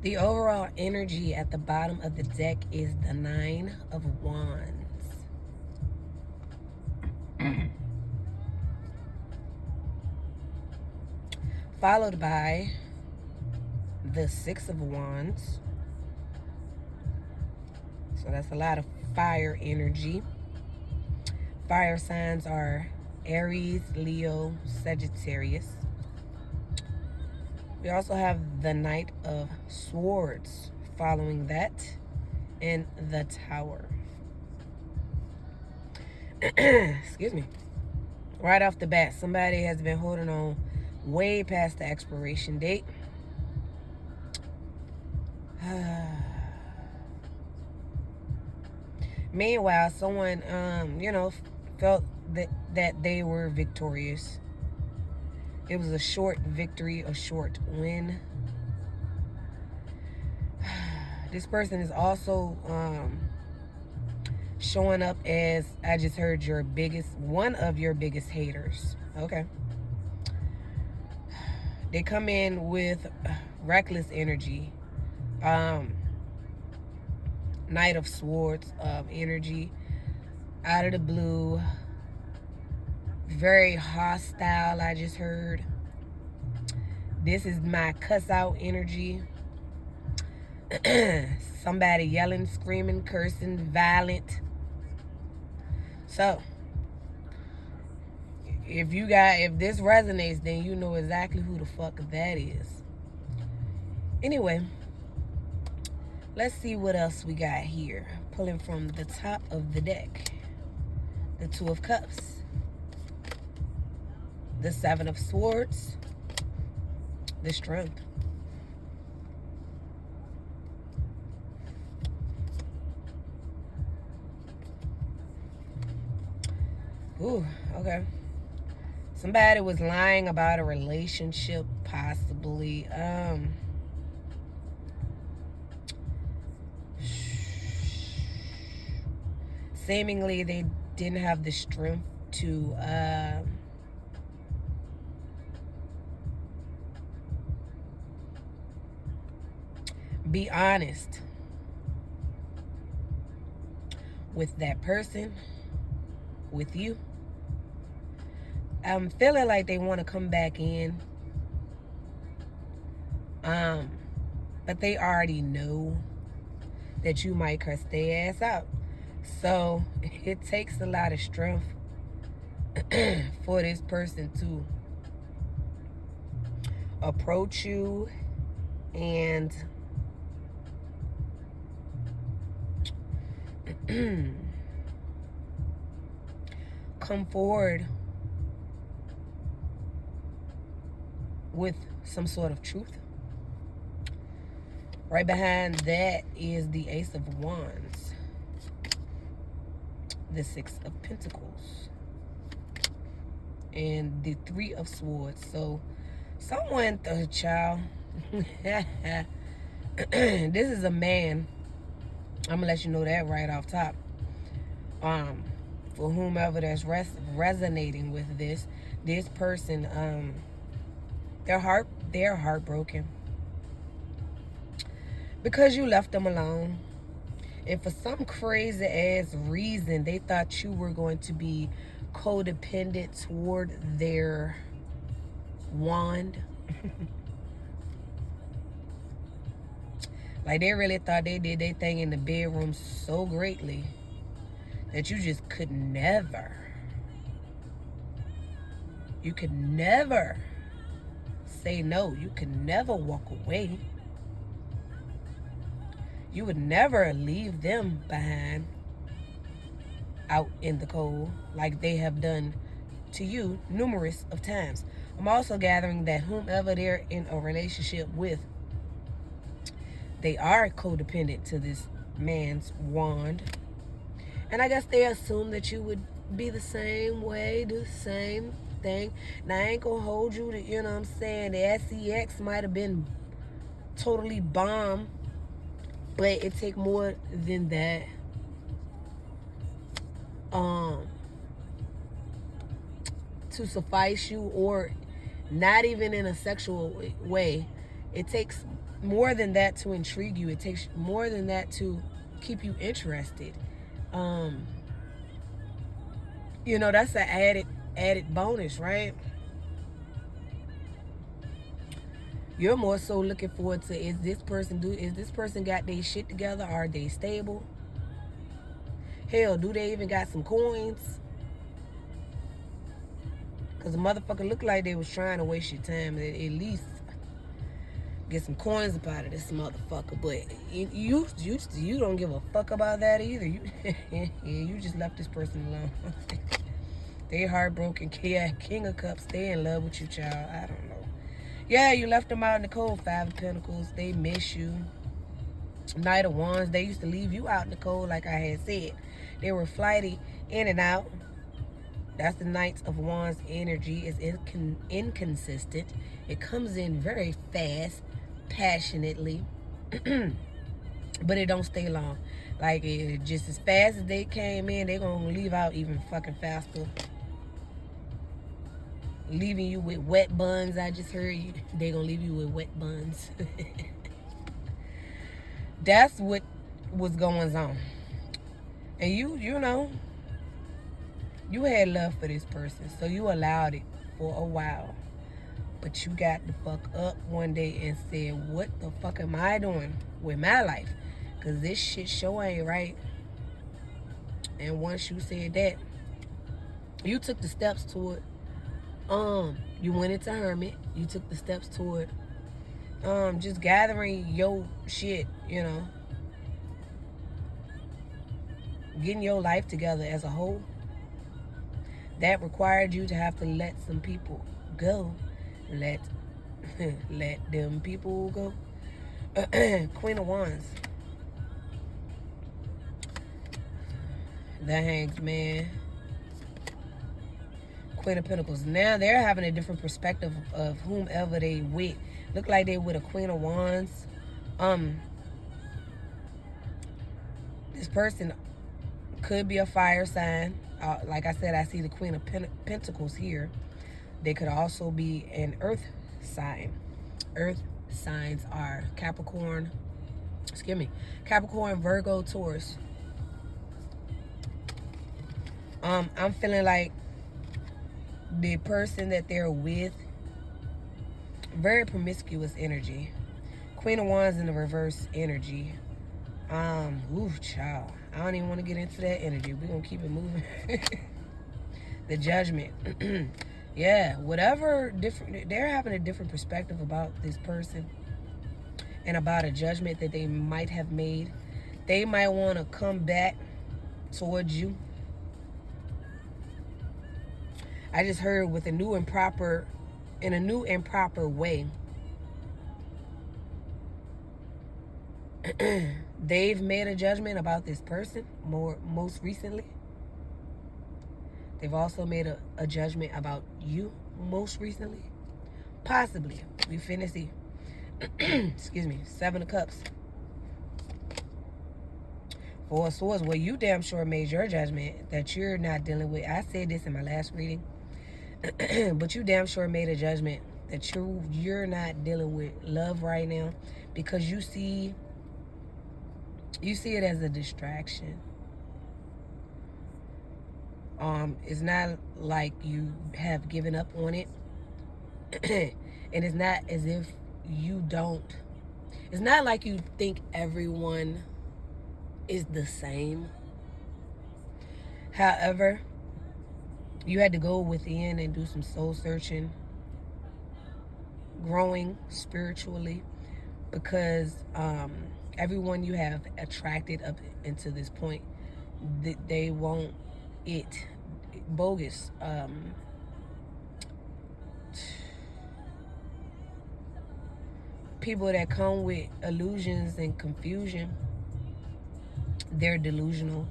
The overall energy at the bottom of the deck is the Nine of Wands. Followed by the Six of Wands. So that's a lot of fire energy. Fire signs are Aries, Leo, Sagittarius. We also have the Knight of Swords following that, and the Tower. Excuse me. Right off the bat, somebody has been holding on way past the expiration date. Meanwhile, someone, felt that they were victorious. It was a short victory, a short win. This person is also showing up as, I just heard, one of your biggest haters. Okay. They come in with reckless energy. Knight of Swords energy. Out of the blue. Very hostile, I just heard. This is my cuss out energy. Somebody yelling, screaming, cursing, violent. So, if this resonates, then you know exactly who the fuck that is. Anyway, let's see what else we got here. Pulling from the top of the deck. The Two of Cups. The Seven of Swords. The Strength. Ooh, okay. Somebody was lying about a relationship, possibly. Seemingly they didn't have the strength to be honest with that person, with you. I'm feeling like they want to come back in. But they already know that you might cuss their ass out. So it takes a lot of strength for this person to approach you and come forward with some sort of truth. Right behind that is the Ace of Wands, the Six of Pentacles, and the Three of Swords. So someone, child, this is a man. I'm gonna let you know that right off top. For whomever that's resonating with this person, they're heartbroken because you left them alone. And for some crazy ass reason, they thought you were going to be codependent toward their wand. Like they really thought they did their thing in the bedroom so greatly that you just could never. You could never say no. You could never walk away. You would never leave them behind out in the cold like they have done to you numerous of times. I'm also gathering that whomever they're in a relationship with, they are codependent to this man's wand. And I guess they assume that you would be the same way, do the same thing. Now, I ain't gonna hold you to, you know what I'm saying, the sex might have been totally bomb, but it take more than that. To suffice you, or not even in a sexual way. It takes more than that to intrigue you. It takes more than that to keep you interested. You know, that's an added bonus, right? You're more so looking forward to, is this person got their shit together? Are they stable? Hell, do they even got some coins? Because the motherfucker looked like they was trying to waste your time. At least get some coins up out of this motherfucker. But you don't give a fuck about that either. You just left this person alone. They heartbroken. Yeah, King of Cups. They in love with you, child. I don't know. Yeah, you left them out in the cold. Five of Pentacles. They miss you. Knight of Wands. They used to leave you out in the cold, like I had said. They were flighty, in and out. That's the Knight of Wands energy. Is inconsistent. It comes in very fast, passionately, but it don't stay long. Like, it just as fast as they came in, they gonna leave out even fucking faster. Leaving you with wet buns. I just heard you. They gonna leave you with wet buns. That's what was going on. And you know, you had love for this person, so you allowed it for a while. But you got the fuck up one day and said, what the fuck am I doing with my life? Because this shit sure ain't right. And once you said that, you took the steps toward, you went into hermit. You took the steps toward just gathering your shit, you know. Getting your life together as a whole. That required you to have to let some people go. Let them people go. Queen of Wands. The Hanged Man. Queen of Pentacles. Now they're having a different perspective of whomever they with. Look like they with a Queen of Wands. This person could be a fire sign. Like I said, I see the Queen of Pentacles here. They could also be an earth sign. Earth signs are Capricorn, Virgo, Taurus. I'm feeling like the person that they're with, very promiscuous energy. Queen of Wands in the reverse energy. Child. I don't even want to get into that energy. We're going to keep it moving. The Judgment. Yeah, whatever different, they're having a different perspective about this person and about a judgment that they might have made. They might want to come back towards you. I just heard with in a new and proper way. They've made a judgment about this person most recently. They've also made a judgment about you most recently. Possibly. We finna see. Excuse me. 7 of Cups. 4 of Swords. Well, you damn sure made your judgment that you're not dealing with. I said this in my last reading. But you damn sure made a judgment that you're not dealing with love right now, because you see it as a distraction. It's not like you have given up on it. And it's not as if you don't. It's not like you think everyone is the same. However, you had to go within and do some soul searching, growing spiritually, because everyone you have attracted up into this point, they want it bogus. People that come with illusions and confusion, they're delusional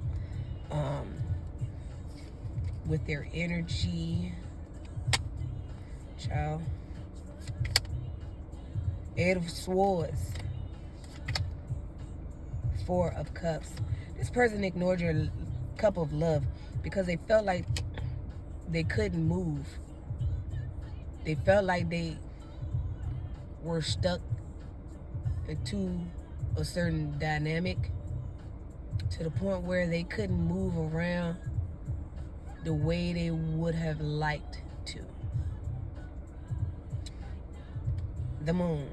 with their energy. Child. 8 of Swords. 4 of Cups. This person ignored your cup of love because they felt like they couldn't move. They felt like they were stuck into a certain dynamic to the point where they couldn't move around the way they would have liked to. The moon.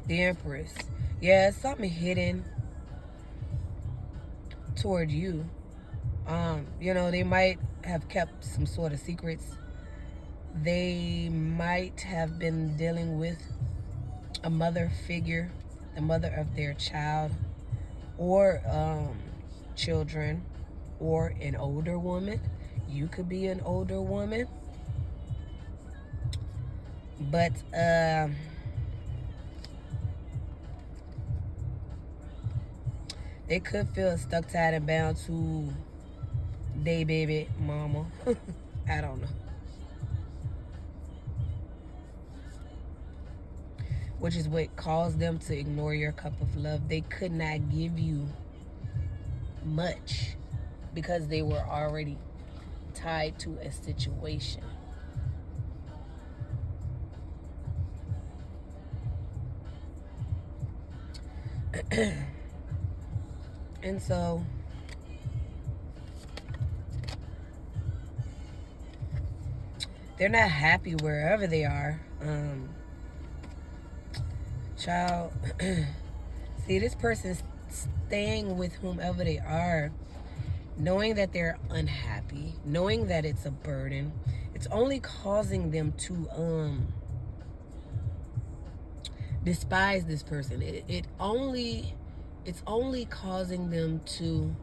The Empress. Yeah, something hidden toward you. They might have kept some sort of secrets. They might have been dealing with a mother figure, the mother of their child, or children, or an older woman. You could be an older woman. But they could feel stuck, tied, and bound to their baby mama. I don't know. Which is what caused them to ignore your cup of love. They could not give you much because they were already tied to a situation. And so they're not happy wherever they are. Child, see, this person's staying with whomever they are, knowing that they're unhappy, knowing that it's a burden. It's only causing them to despise this person. It's only causing them to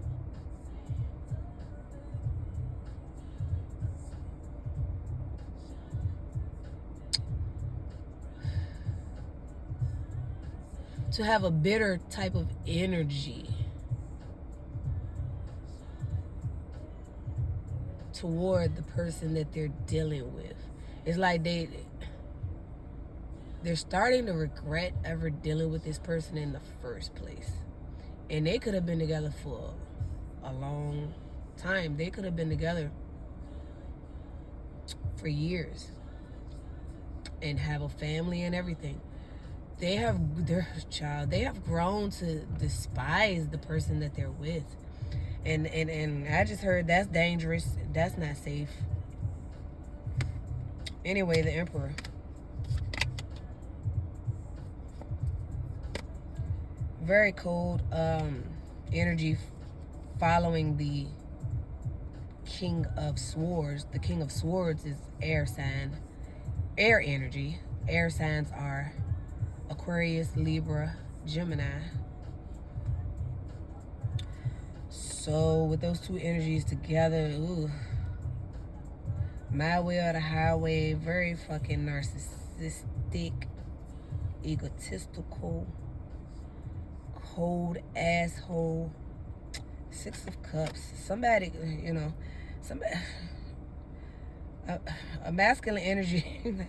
have a bitter type of energy toward the person that they're dealing with. It's like they're starting to regret ever dealing with this person in the first place. And they could have been together for a long time. They could have been together for years and have a family and everything. They have grown to despise the person that they're with. And I just heard that's dangerous. That's not safe. Anyway, the Emperor. Very cold energy following the King of Swords. The King of Swords is air sign. Air energy. Air signs are Aquarius, Libra, Gemini. So with those two energies together, ooh, my way or the highway, very fucking narcissistic, egotistical, cold asshole. Six of Cups. Somebody, a masculine energy.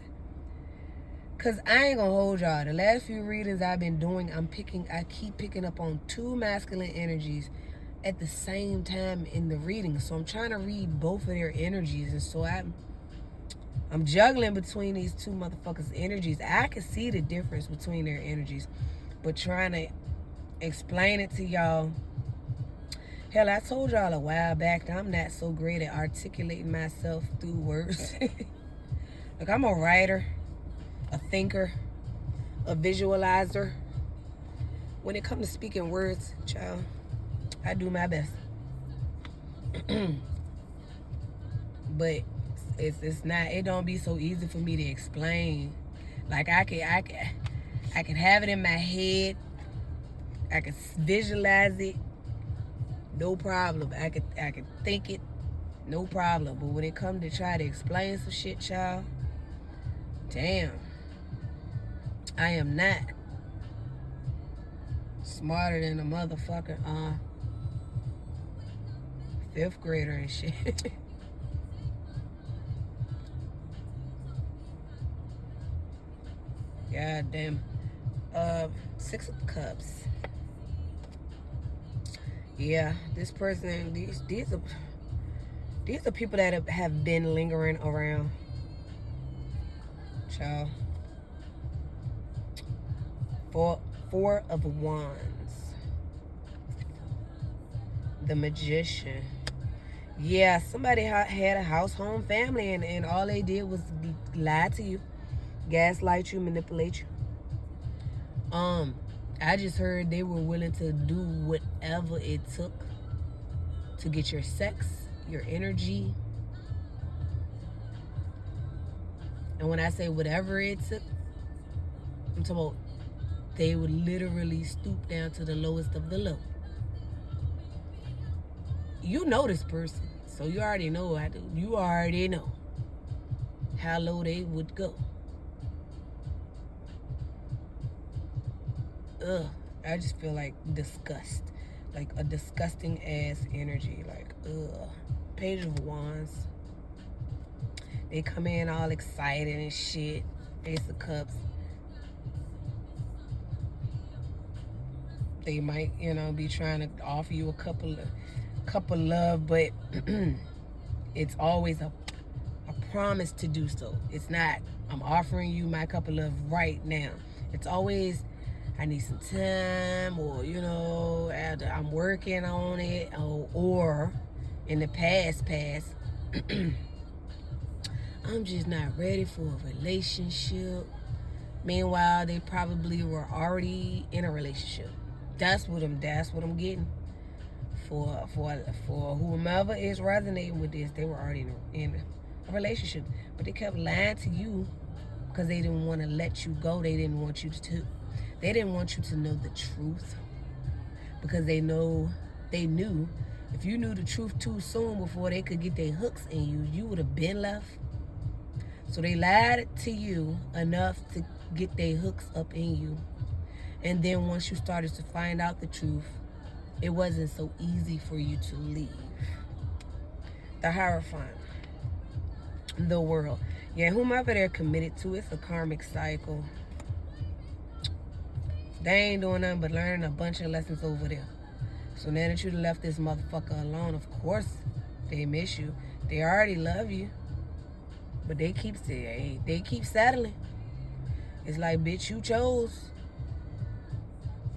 Cause I ain't gonna hold y'all. The last few readings I've been doing, I keep picking up on two masculine energies at the same time in the reading. So I'm trying to read both of their energies, and so I'm juggling between these two motherfuckers' energies. I can see the difference between their energies, but trying to explain it to y'all. Hell, I told y'all a while back that I'm not so great at articulating myself through words. Like, I'm a writer, a thinker, a visualizer. When it comes to speaking words, child, I do my best. But it's not, it don't be so easy for me to explain. Like, I can have it in my head. I can visualize it. No problem. I could think it. No problem. But when it comes to try to explain some shit, child, damn. I am not smarter than a motherfucker fifth grader and shit. God damn. Six of Cups. Yeah, this person, these are people that have been lingering around. Child. Four of Wands. The Magician. Yeah, somebody had a house, home, family, and all they did was lie to you, gaslight you, manipulate you. I just heard they were willing to do whatever it took to get your sex, your energy. And when I say whatever it took, I'm talking about they would literally stoop down to the lowest of the low. You know this person, so you already know you already know how low they would go. Ugh, I just feel like disgust, like a disgusting ass energy, like ugh. Page of Wands. They come in all excited and shit. Ace of Cups. They might, be trying to offer you a couple love, but it's always a promise to do so. It's not, I'm offering you my cup of love right now. It's always, I need some time, or, I'm working on it, or in the past, I'm just not ready for a relationship. Meanwhile, they probably were already in a relationship. That's what I'm getting. For whomever is resonating with this, they were already in a relationship. But they kept lying to you because they didn't want to let you go. They didn't want you to know the truth. Because they knew if you knew the truth too soon before they could get their hooks in you would have been left. So they lied to you enough to get their hooks up in you. And then once you started to find out the truth, it wasn't so easy for you to leave. The Hierophant. The World. Yeah, whomever they're committed to, it's a karmic cycle. They ain't doing nothing but learning a bunch of lessons over there. So now that you left this motherfucker alone, of course they miss you. They already love you. But they keep settling. It's like, bitch, you chose.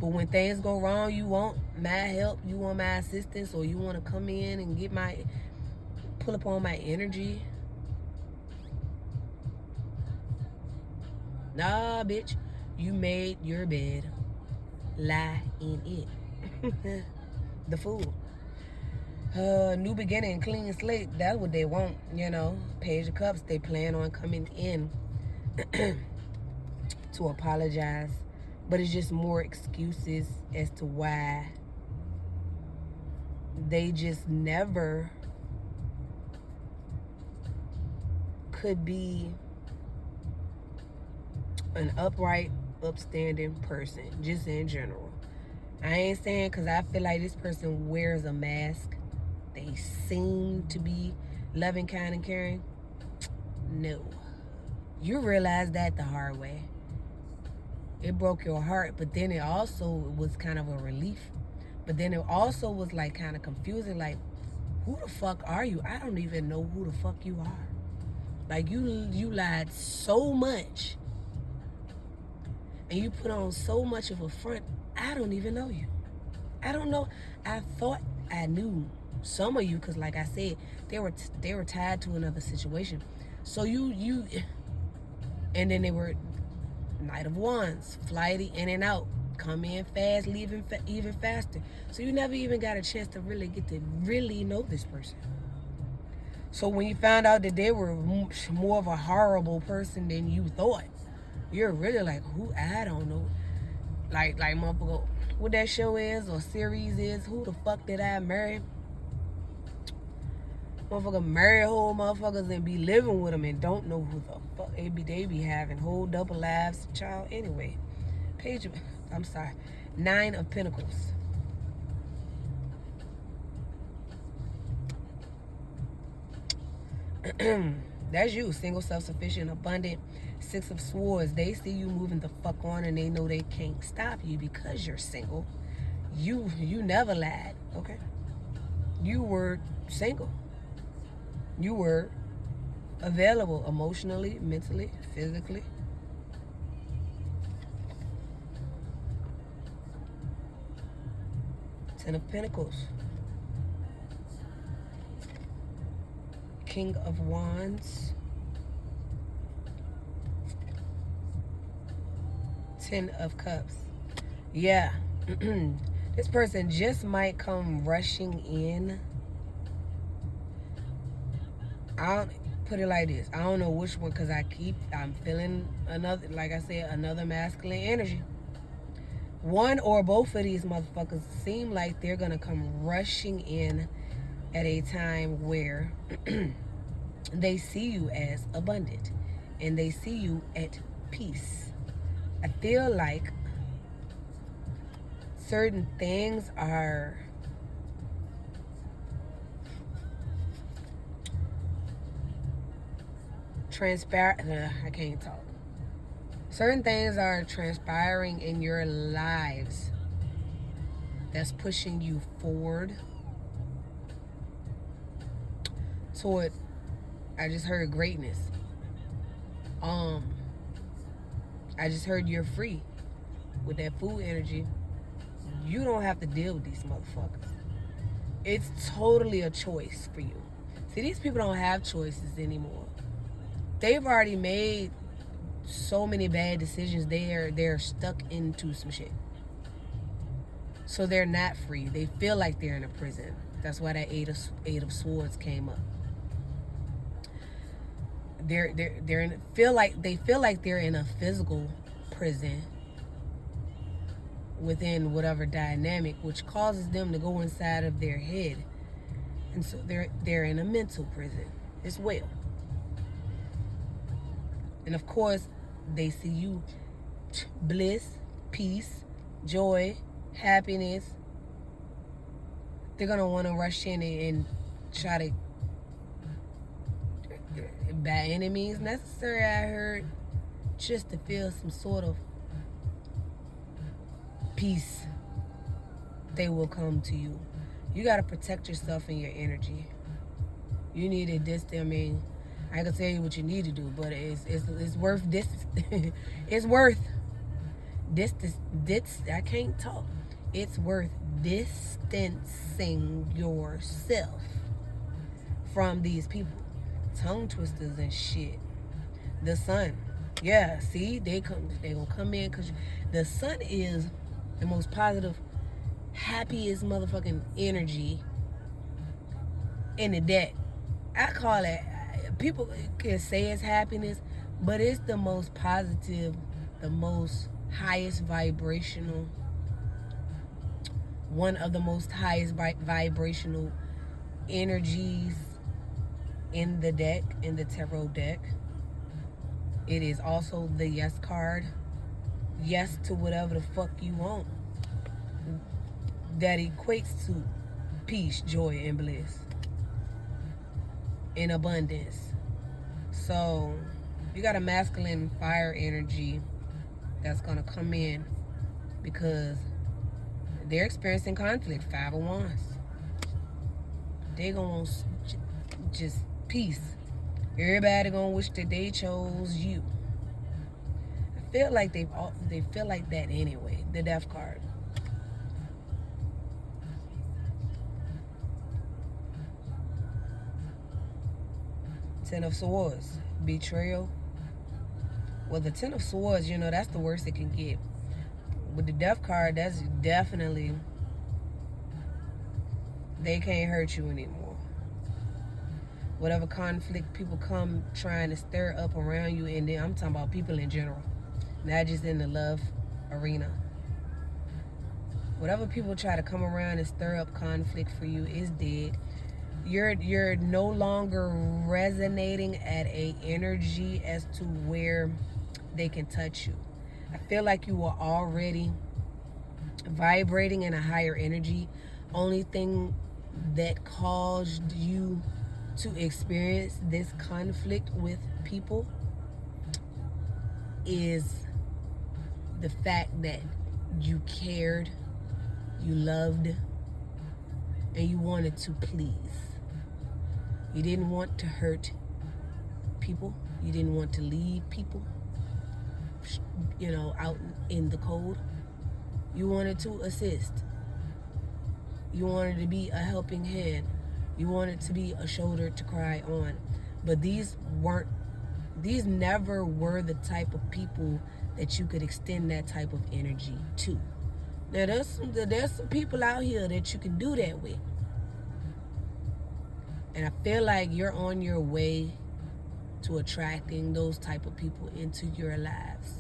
But when things go wrong, you want my help, you want my assistance, or you want to come in and pull up on my energy. Nah, bitch, you made your bed. Lie in it. The Fool. New beginning, clean slate. That's what they want, Page of Cups. They plan on coming in to apologize, but it's just more excuses as to why they just never could be an upright, upstanding person, just in general. I ain't saying because I feel like this person wears a mask. They seem to be loving, kind, and caring. No. You realize that the hard way. It broke your heart, but then it also was kind of a relief. But then it also was like kind of confusing, like, who the fuck are you? I don't even know who the fuck you are. Like, you lied so much, and you put on so much of a front. I don't even know you. I don't know. I thought I knew some of you, because like I said, they were tied to another situation. So you and then they were Knight of Wands, flighty, in and out, come in fast, leaving even faster. So you never even got a chance to really get to really know this person. So when you found out that they were more of a horrible person than you thought, you're really like, who? I don't know. Like motherfucker, what that show is or series is, Who the Fuck Did I Marry? Motherfucker marry whole motherfuckers and be living with them and don't know who the fuck they be having whole double lives, child. Anyway, I'm sorry, 9 of Pentacles. That's you, single, self-sufficient, abundant. 6 of Swords. They see you moving the fuck on and they know they can't stop you because you're single. You never lied, okay? You were single. You were available emotionally, mentally, physically. Ten of Pentacles. King of Wands. Ten of Cups. Yeah. This person just might come rushing in. I don't put it like this. I don't know which one, because I'm feeling another, like I said, another masculine energy. One or both of these motherfuckers seem like they're gonna come rushing in at a time where they see you as abundant and they see you at peace. I feel like certain things are transparent. I can't talk. Certain things are transpiring in your lives that's pushing you forward toward, I just heard greatness. I just heard you're free with that food energy. You don't have to deal with these motherfuckers. It's totally a choice for you. See, these people don't have choices anymore. They've already made so many bad decisions. They're stuck into some shit. So they're not free. They feel like they're in a prison. That's why that eight of Swords came up. They feel like they're in a physical prison within whatever dynamic, which causes them to go inside of their head, and so they're in a mental prison as well. And of course, they see you bliss, peace, joy, happiness. They're gonna want to rush in and try to, by any means necessary, I heard, just to feel some sort of peace. They will come to you. You gotta protect yourself and your energy. You need to I mean, I can tell you what you need to do, but it's worth this. It's worth this. I can't talk. It's worth distancing yourself from these people, tongue twisters and shit. The sun, yeah. See, they gonna come in because the sun is the most positive, happiest motherfucking energy in the deck. I call it. People can say it's happiness, but it's the most positive, the most highest vibrational, one of the most highest vibrational energies in the deck, in the tarot deck. It is also the yes card. Yes to whatever the fuck you want. That equates to peace, joy, and bliss. In abundance. So you got a masculine fire energy that's gonna come in because they're experiencing conflict. 5 of Wands. They gonna want just peace. Everybody gonna wish that they chose you. I feel like they feel like that anyway. The Death card. Ten of Swords. Betrayal. Well, the Ten of Swords, you know, that's the worst it can get. With the Death card, that's definitely, they can't hurt you anymore. Whatever conflict people come trying to stir up around you, and then I'm talking about people in general, not just in the love arena. Whatever people try to come around and stir up conflict for you is dead. You're no longer resonating at a energy as to where they can touch you. I feel like you were already vibrating in a higher energy. Only thing that caused you to experience this conflict with people is the fact that you cared, you loved, and you wanted to please. You didn't want to hurt people. You didn't want to leave people, you know, out in the cold. You wanted to assist. You wanted to be a helping hand. You wanted to be a shoulder to cry on. But these never were the type of people that you could extend that type of energy to. Now there's some people out here that you can do that with. And I feel like you're on your way to attracting those type of people into your lives.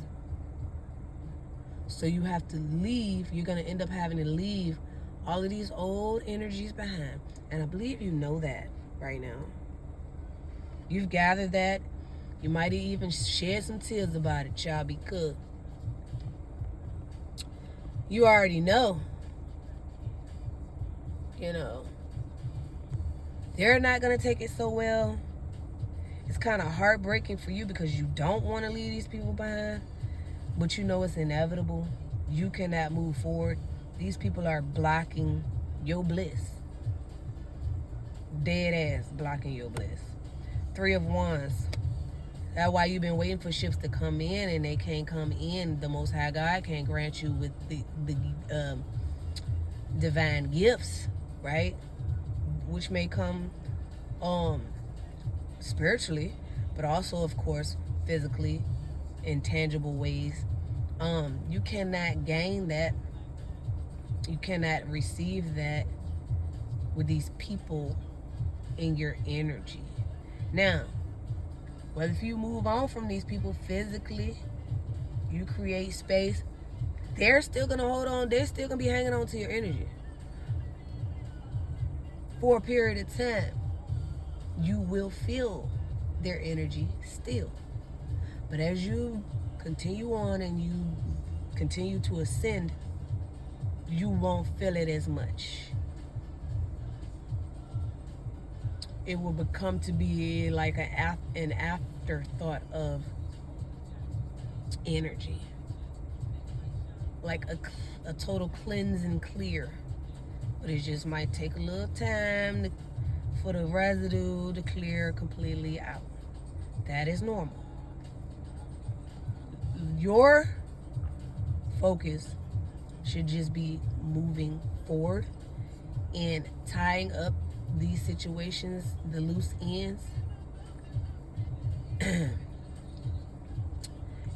So you have to leave. You're going to end up having to leave all of these old energies behind. And I believe you know that right now. You've gathered that. You might even shed some tears about it, child, because you already know, they're not going to take it so well. It's kind of heartbreaking for you because you don't want to leave these people behind, but you know it's inevitable. You cannot move forward. These people are blocking your bliss. Dead ass blocking your bliss. 3 of Wands. That's why you've been waiting for ships to come in and they can't come in. The Most High God can't grant you with the divine gifts, right? Which may come spiritually, but also, of course, physically, in tangible ways. You cannot gain that. You cannot receive that with these people in your energy. Now, whether if you move on from these people physically, you create space, they're still going to hold on. They're still going to be hanging on to your energy for a period of time. You will feel their energy still. But as you continue on and you continue to ascend, you won't feel it as much. It will become to be like an afterthought of energy. Like a total cleanse and clear. But it just might take a little time for the residue to clear completely out. That is normal. Your focus should just be moving forward and tying up these situations, the loose ends,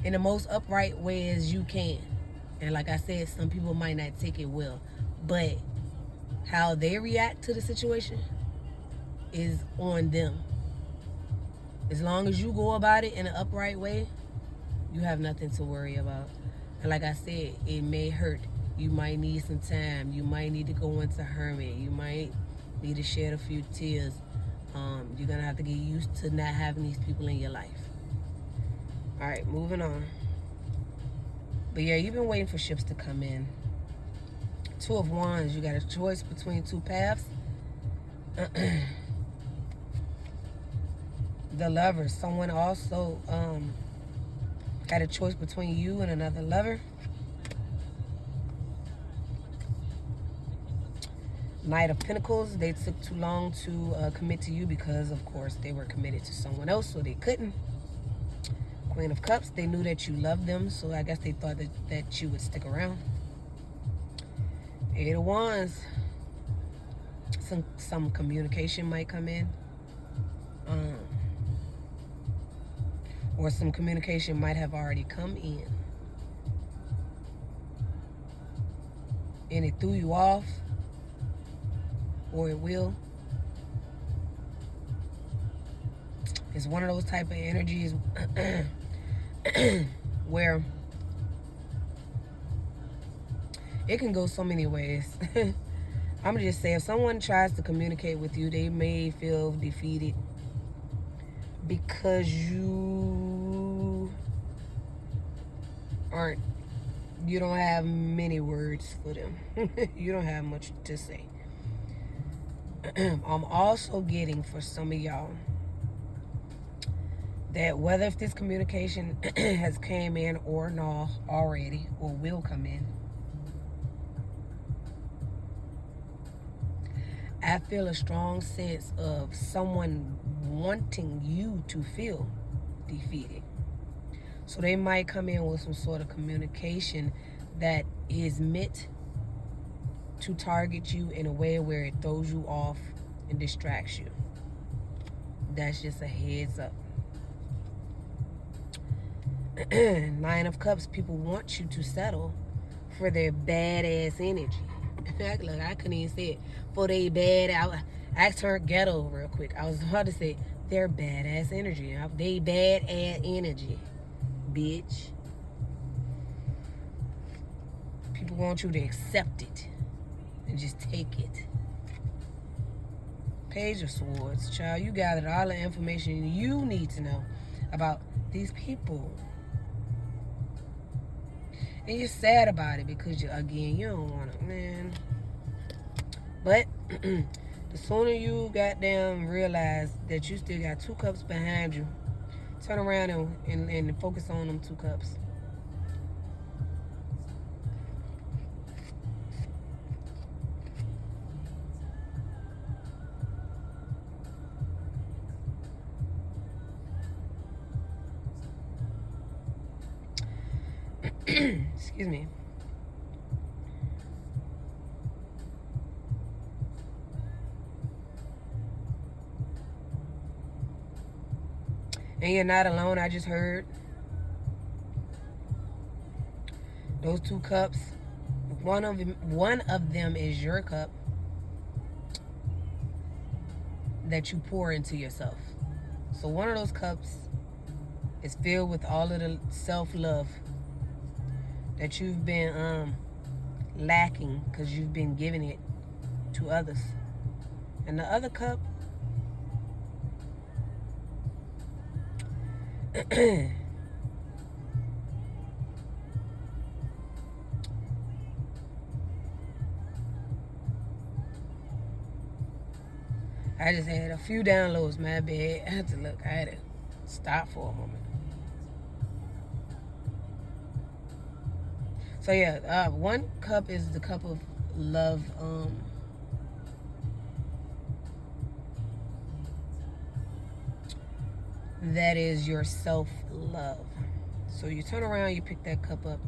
in the most upright way as you can. And like I said, some people might not take it well, but how they react to the situation is on them. As long as you go about it in an upright way, you have nothing to worry about. And like I said, it may hurt. You might need some time. You might need to go into hermit. You might need to shed a few tears. You're going to have to get used to not having these people in your life. All right, moving on. But yeah, you've been waiting for ships to come in. 2 of Wands, you got a choice between 2 paths. The Lovers, someone also got a choice between you and another lover. Knight of Pentacles, they took too long to commit to you because, of course, they were committed to someone else, so they couldn't. Queen of Cups, they knew that you loved them, so I guess they thought that you would stick around. 8 of Wands, some communication might come in. Or some communication might have already come in. And it threw you off. Or it will. It's one of those type of energies where it can go so many ways. I'm gonna just say, if someone tries to communicate with you, they may feel defeated because you don't have many words for them. You don't have much to say. I'm also getting for some of y'all that whether if this communication has came in or not already or will come in, I feel a strong sense of someone wanting you to feel defeated. So they might come in with some sort of communication that is meant to target you in a way where it throws you off and distracts you. That's just a heads up. Nine of Cups, people want you to settle for their badass energy. Look, I couldn't even say it. For their I turned ghetto real quick. I was about to say their badass energy. They badass energy, bitch. People want you to accept it and just take it. Page of Swords, child. You gathered all the information you need to know about these people. And you're sad about it because, you don't want to, man. But the sooner you goddamn realize that you still got 2 cups behind you, turn around and focus on them 2 cups. Excuse me. And you're not alone, I just heard. Those 2 cups, one of them is your cup that you pour into yourself. So one of those cups is filled with all of the self-love that you've been lacking because you've been giving it to others. And the other cup I just had a few downloads, my bad. I had to look. I had to stop for a moment. So yeah, 1 cup is the cup of love. That is your self-love. So you turn around, you pick that cup up,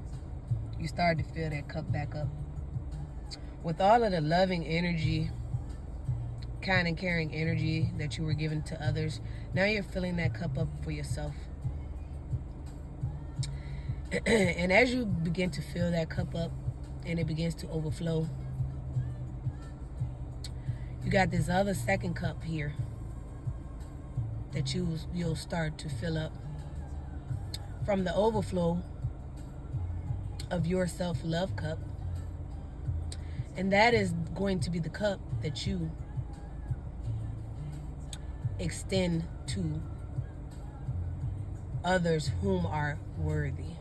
you start to fill that cup back up with all of the loving energy, kind and caring energy that you were given to others. Now you're filling that cup up for yourself. And as you begin to fill that cup up and it begins to overflow, you got this other 2nd cup here that you'll start to fill up from the overflow of your self-love cup. And that is going to be the cup that you extend to others whom are worthy.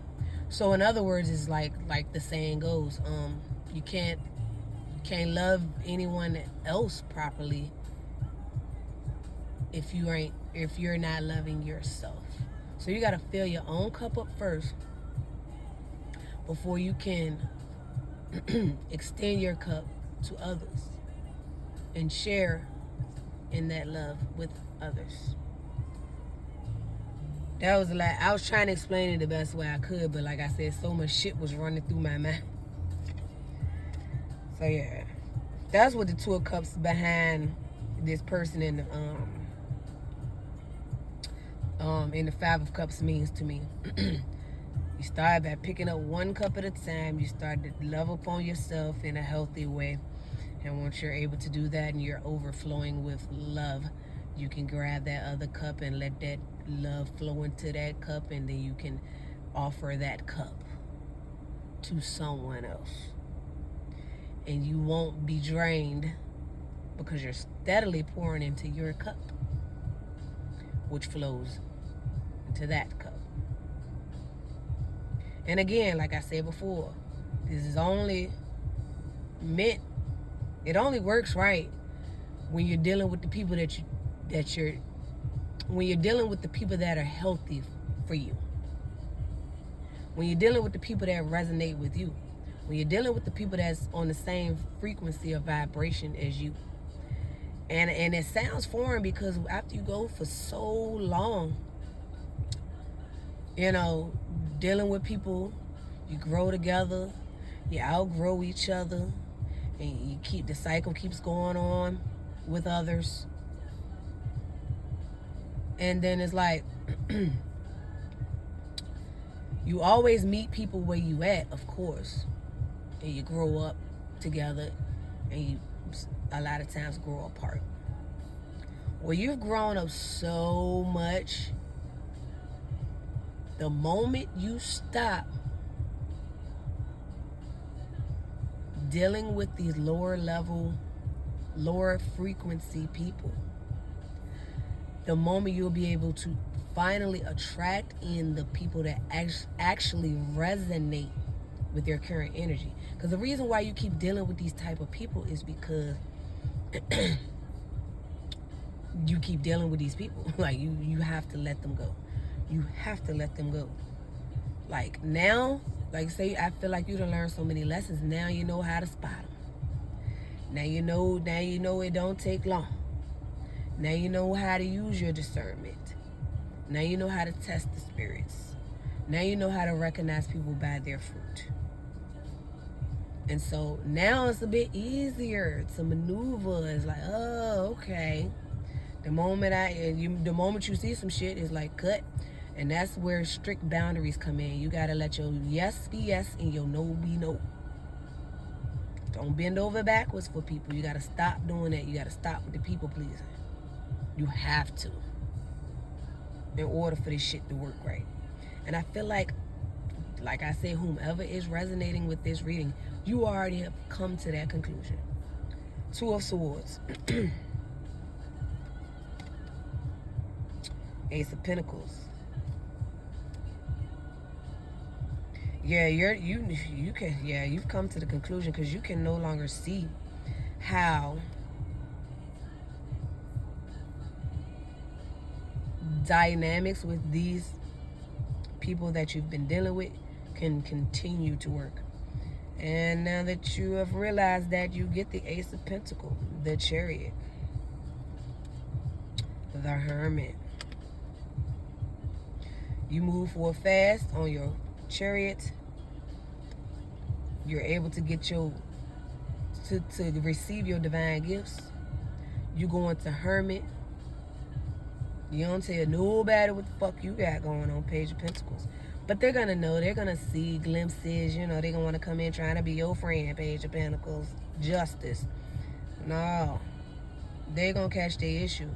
So in other words, it's like the saying goes, you can't love anyone else properly if you're not loving yourself. So you got to fill your own cup up first before you can extend your cup to others and share in that love with others. That was a lot. I was trying to explain it the best way I could, but like I said, so much shit was running through my mind. So yeah, that's what the 2 of Cups behind this person in the 5 of Cups means to me. You start by picking up 1 cup at a time. You start to love upon yourself in a healthy way. And once you're able to do that and you're overflowing with love, you can grab that other cup and let that love flow into that cup, and then you can offer that cup to someone else. And you won't be drained because you're steadily pouring into your cup, which flows into that cup. And again, like I said before, this is only meant, it only works right when you're dealing with the people when you're dealing with the people that are healthy for you. When you're dealing with the people that resonate with you. When you're dealing with the people that's on the same frequency of vibration as you. And it sounds foreign because after you go for so long, dealing with people, you grow together, you outgrow each other, and you keep the cycle keeps going on with others. And then it's like you always meet people where you at, of course, and you grow up together, and you a lot of times grow apart. Well, you've grown up so much, the moment you stop dealing with these lower level, lower frequency people, the moment you'll be able to finally attract in the people that actually resonate with your current energy. Because the reason why you keep dealing with these type of people is because you keep dealing with these people. Like you have to let them go. You have to let them go. Like now, like say I feel like you done learned so many lessons. Now you know how to spot them. Now you know it don't take long. Now you know how to use your discernment. Now you know how to test the spirits. Now you know how to recognize people by their fruit. And so now it's a bit easier to maneuver. It's like, oh, okay. The moment you see some shit, it's like cut. And that's where strict boundaries come in. You gotta let your yes be yes and your no be no. Don't bend over backwards for people. You gotta stop doing that. You gotta stop with the people pleasing. You have to, in order for this shit to work right. And I feel like I said, whomever is resonating with this reading, you already have come to that conclusion. Two of Swords. Ace of Pentacles. Yeah, you've come to the conclusion because you can no longer see how dynamics with these people that you've been dealing with can continue to work. And now that you have realized that, you get the Ace of Pentacles, the Chariot, the Hermit. You move forward fast on your Chariot. You're able to get to receive your divine gifts. You go into Hermit. You don't tell nobody what the fuck you got going on, Page of Pentacles. But they're going to know. They're going to see glimpses. You know, they're going to want to come in trying to be your friend, Page of Pentacles. Justice. No. They're going to catch their issue.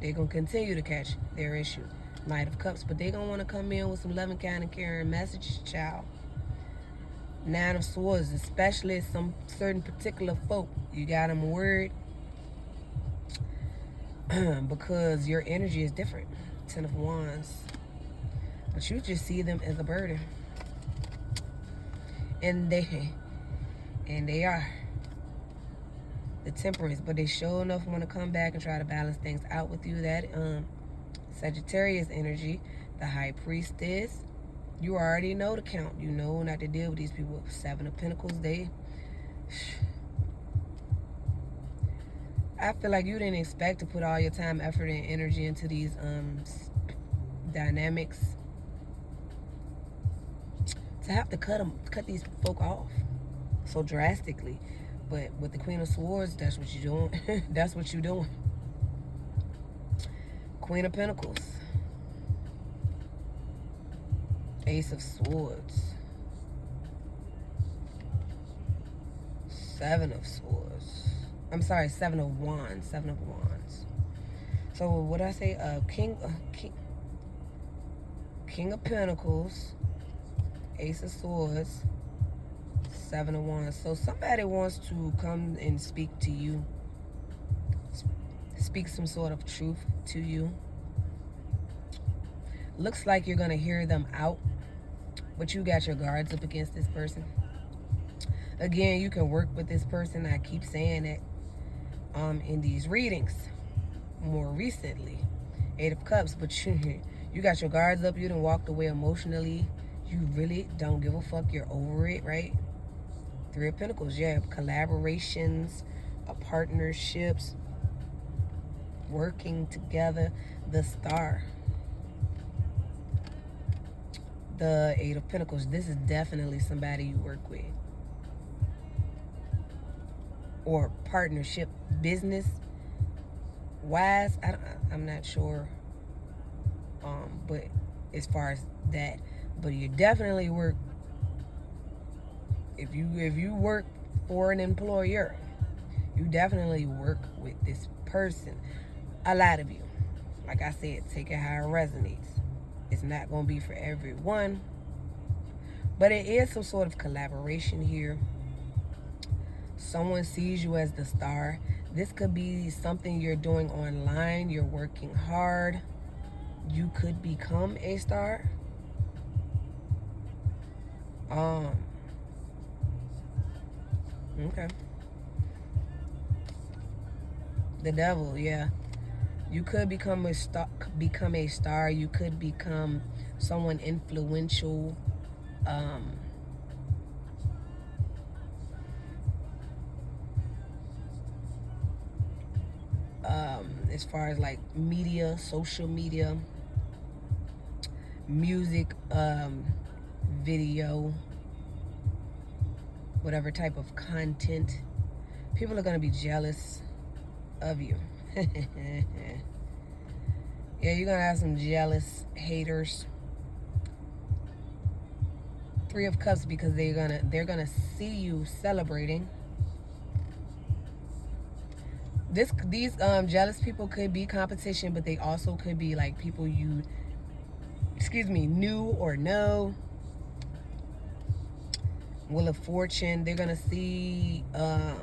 They're going to continue to catch their issue. Knight of Cups. But they're going to want to come in with some loving, kind, and caring message, child. Nine of Swords. Especially some certain particular folk. You got them worried. Because your energy is different. Ten of Wands. But you just see them as a burden. And they are the Temperance, but they sure enough want to come back and try to balance things out with you. That Sagittarius energy, the High Priestess. You already know the count. You know not to deal with these people. Seven of Pentacles. I feel like you didn't expect to put all your time, effort, and energy into these dynamics. To have to cut these folk off so drastically. But with the Queen of Swords, that's what you're doing. That's what you're doing. Queen of Pentacles. Ace of Swords. Seven of Swords. I'm sorry, Seven of Wands. Seven of Wands. So what did I say? King of Pentacles. Ace of Swords. Seven of Wands. So somebody wants to come and speak to you. Speak some sort of truth to you. Looks like you're going to hear them out. But you got your guards up against this person. Again, you can work with this person. I keep saying that in these readings more recently. Eight of Cups. But you got your guards up. You done walked away emotionally. You really don't give a fuck. You're over it, right? Three of Pentacles. Yeah, collaborations, partnerships, working together. The Star. The Eight of Pentacles. This is definitely somebody you work with. or partnership business wise. I'm not sure. But as far as that, but you definitely work. If you work for an employer, you definitely work with this person. A lot of you, like I said, take it how it resonates. It's not going to be for everyone, but it is some sort of collaboration here. Someone sees you as the star. This could be something you're doing online. You're working hard. You could become a star. Okay. The devil, yeah. You could become a star. You could become someone influential. As far as like media, social media, music, video, whatever type of content, people are going to be jealous of you. Yeah, you're going to have some jealous haters. Three of Cups, because they're gonna see you celebrating. These jealous people could be competition, but they also could be like people you knew or know. Wheel of Fortune, they're gonna see, they're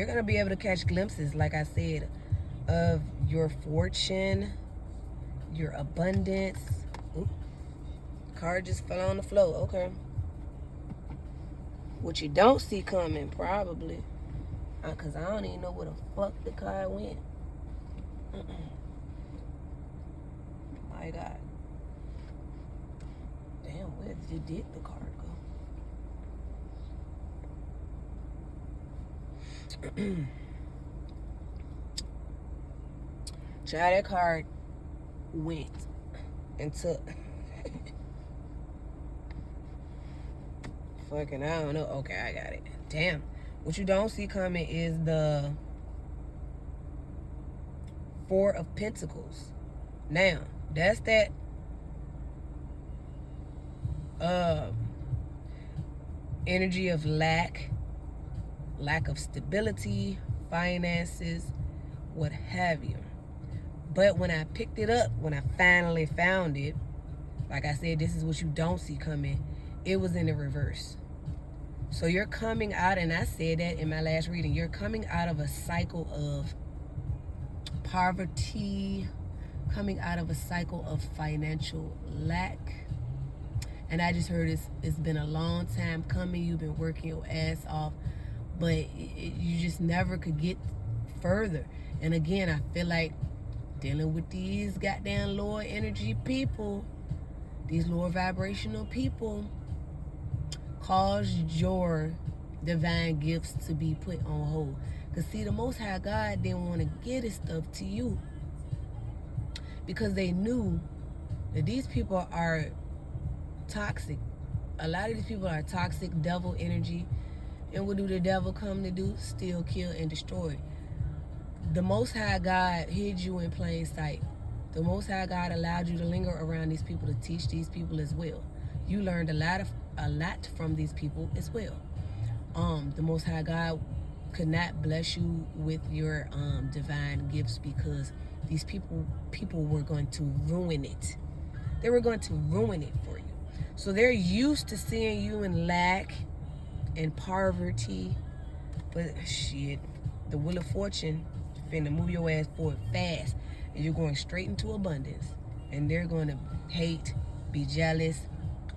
gonna be able to catch glimpses, like I said, of your fortune, your abundance. Oop, card just fell on the floor. Okay. What you don't see coming, probably, because I don't even know where the fuck the card went. My God. Damn, where did the card go? Child, that card went and took. Fucking, I don't know. Okay, I got it. Damn. What you don't see coming is the Four of Pentacles. Now, that's that energy of lack of stability, finances, what have you. But when I picked it up, when I finally found it, like I said, this is what you don't see coming. It was in the reverse. So you're coming out, and I said that in my last reading, you're coming out of a cycle of poverty, coming out of a cycle of financial lack. And I just heard it's been a long time coming. You've been working your ass off, but you just never could get further. And again, I feel like dealing with these goddamn lower energy people, these lower vibrational people, caused your divine gifts to be put on hold. Because see, the Most High God didn't want to give this stuff to you, because they knew that these people are toxic. A lot of these people are toxic, devil energy. And what do the devil come to do? Steal, kill, and destroy. The Most High God hid you in plain sight. The Most High God allowed you to linger around these people, to teach these people as well. You learned a lot from these people as well. The Most High God could not bless you with your divine gifts, because these people were going to ruin it. They were going to ruin it for you. So they're used to seeing you in lack and poverty. But shit, the Wheel of Fortune finna move your ass forward fast, and you're going straight into abundance. And they're going to hate, be jealous,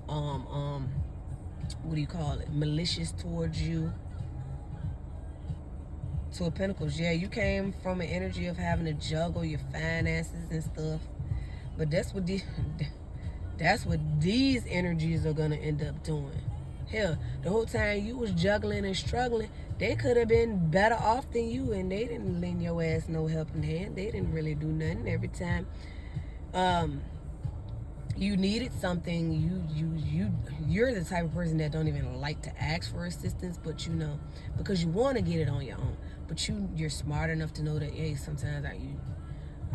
what do you call it? Malicious towards you. Two of Pentacles, yeah, you came from an energy of having to juggle your finances and stuff, but that's what these energies are gonna end up doing. Hell, the whole time you was juggling and struggling, they could have been better off than you, and they didn't lend your ass no helping hand. They didn't really do nothing. Every time you needed something, you're the type of person that don't even like to ask for assistance, but because you want to get it on your own. But you're smart enough to know that, hey, sometimes I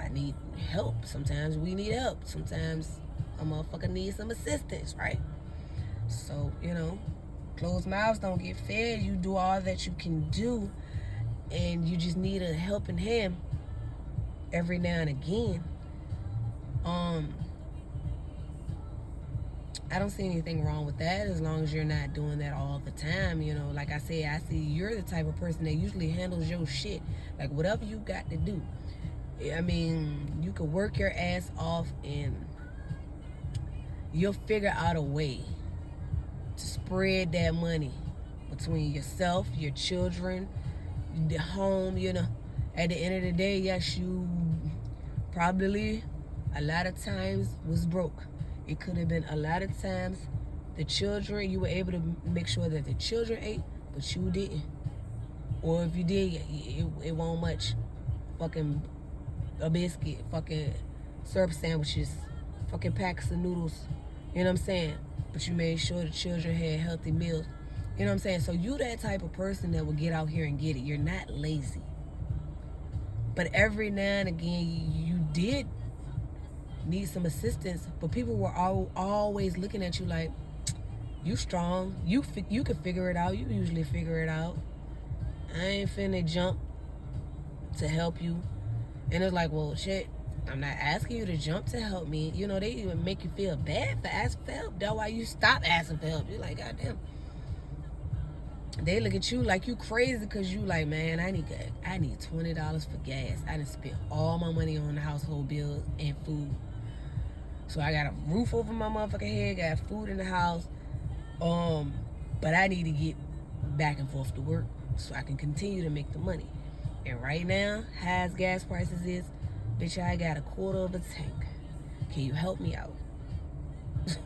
need help. Sometimes we need help. Sometimes a motherfucker needs some assistance, right? So, closed mouths don't get fed. You do all that you can do, and you just need a helping hand every now and again. I don't see anything wrong with that as long as you're not doing that all the time. Like I said, I see you're the type of person that usually handles your shit. Like, whatever you got to do. I mean, you can work your ass off and you'll figure out a way to spread that money between yourself, your children, the home. At the end of the day, yes, you probably a lot of times was broke. It could have been a lot of times the children, you were able to make sure that the children ate, but you didn't. Or if you did, it won't much. Fucking a biscuit, fucking syrup sandwiches, fucking packs of noodles. You know what I'm saying? But you made sure the children had healthy meals. You know what I'm saying? So you that type of person that will get out here and get it. You're not lazy. But every now and again, you did need some assistance, but people were always looking at you like, you strong, you can figure it out, you usually figure it out, I ain't finna jump to help you. And it's like, well, shit, I'm not asking you to jump to help me. They even make you feel bad for asking for help. That's why you stop asking for help. You're like, goddamn. They look at you like you crazy because you like, man, I need $20 for gas. I done spent all my money on the household bills and food. So I got a roof over my motherfucking head, got food in the house. But I need to get back and forth to work so I can continue to make the money. And right now, high as gas prices is, bitch, I got a quarter of a tank. Can you help me out? That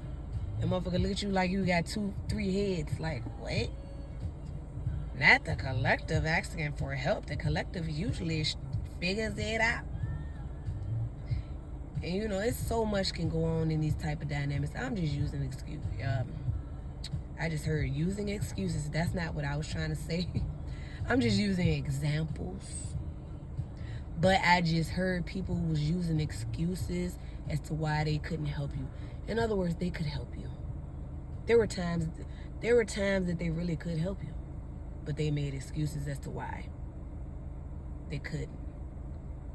motherfucker look at you like you got 2-3 heads. Like, what? Not the collective asking for help. The collective usually figures it out. And it's so much can go on in these type of dynamics. I'm just using excuses. I just heard using excuses. That's not what I was trying to say. I'm just using examples. But I just heard people was using excuses as to why they couldn't help you. In other words, they could help you. There were times that they really could help you, but they made excuses as to why they couldn't.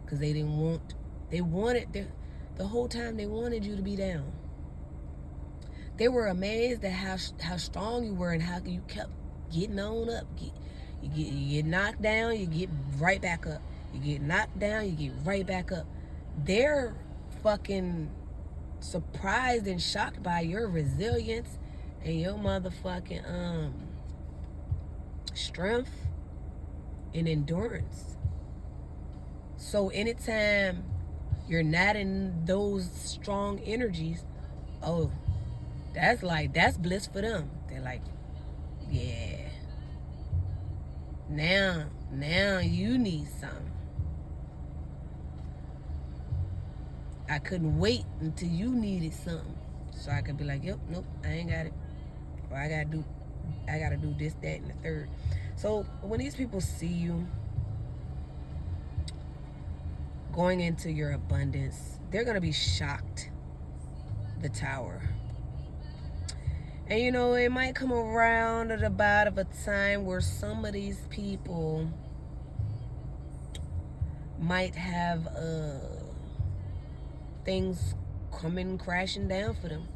Because they didn't want. They wanted. The whole time they wanted you to be down. They were amazed at how strong you were and how you kept getting on up. You get knocked down, you get right back up. You get knocked down, you get right back up. They're fucking surprised and shocked by your resilience and your motherfucking strength and endurance. So anytime you're not in those strong energies, oh, that's bliss for them. They're like, yeah, now you need something. I couldn't wait until you needed something, so I could be like, yep, nope, I ain't got it, or I gotta do this, that, and the third. So when these people see you going into your abundance, they're gonna be shocked. The tower. And it might come around at about of a time where some of these people might have things coming crashing down for them.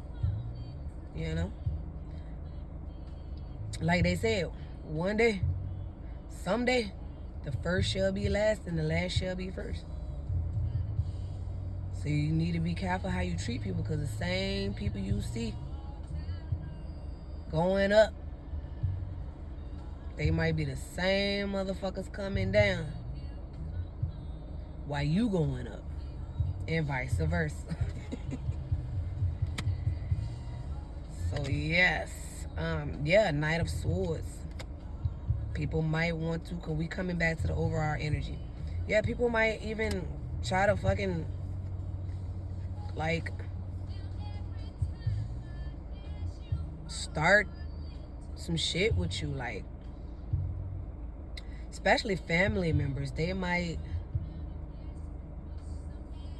Like they said, one day, someday, the first shall be last and the last shall be first. So you need to be careful how you treat people, because the same people you see going up, they might be the same motherfuckers coming down while you going up, and vice versa. So yes, Knight of Swords. People might want to, because we coming back to the overall energy. Yeah, people might even try to fucking, like, start some shit with you, like, especially family members. They might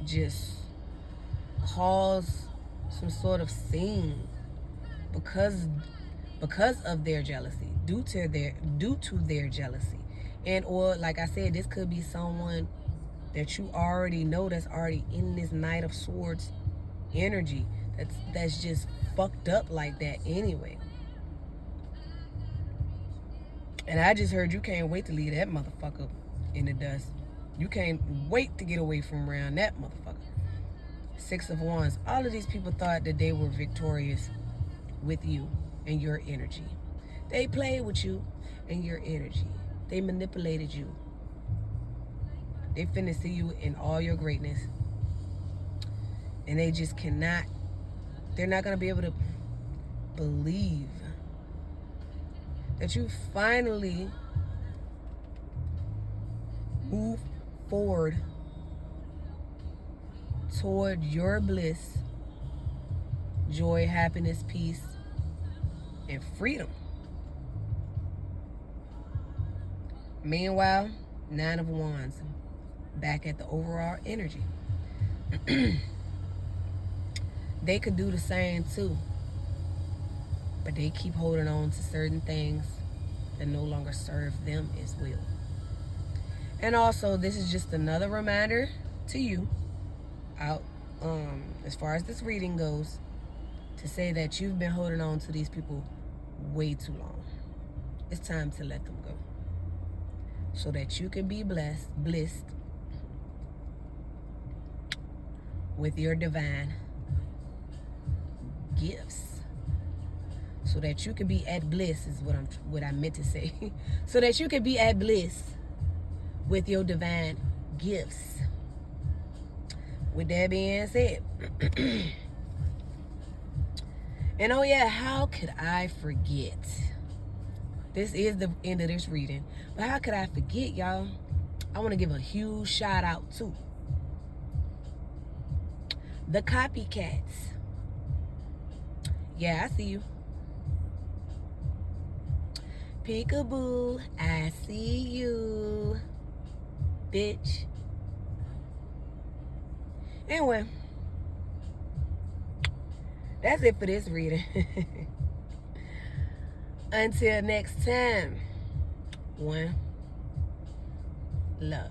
just cause some sort of scene because of their jealousy, due to their jealousy. And or like I said, this could be someone that you already know that's already in this Knight of Swords energy, that's just fucked up like that anyway. And I just heard you can't wait to leave that motherfucker in the dust. You can't wait to get away from around that motherfucker. 6 of Wands. All of these people thought that they were victorious with you and your energy. They played with you and your energy. They manipulated you. They finna see you in all your greatness. And they just cannot, they're not gonna be able to believe that you finally move forward toward your bliss, joy, happiness, peace, and freedom. Meanwhile, 9 of Wands, back at the overall energy. They could do the same too, but they keep holding on to certain things that no longer serve them as well. And also, this is just another reminder to you, as far as this reading goes, to say that you've been holding on to these people way too long. It's time to let them go, so that you can be blessed with your divine gifts, so that you can be at bliss, is what I meant to say. So that you can be at bliss with your divine gifts. With that being said, and oh yeah, how could I forget? This is the end of this reading, but how could I forget, y'all? I want to give a huge shout out to the copycats. Yeah, I see you. Peekaboo, I see you, bitch. Anyway, that's it for this reading. Until next time, one love.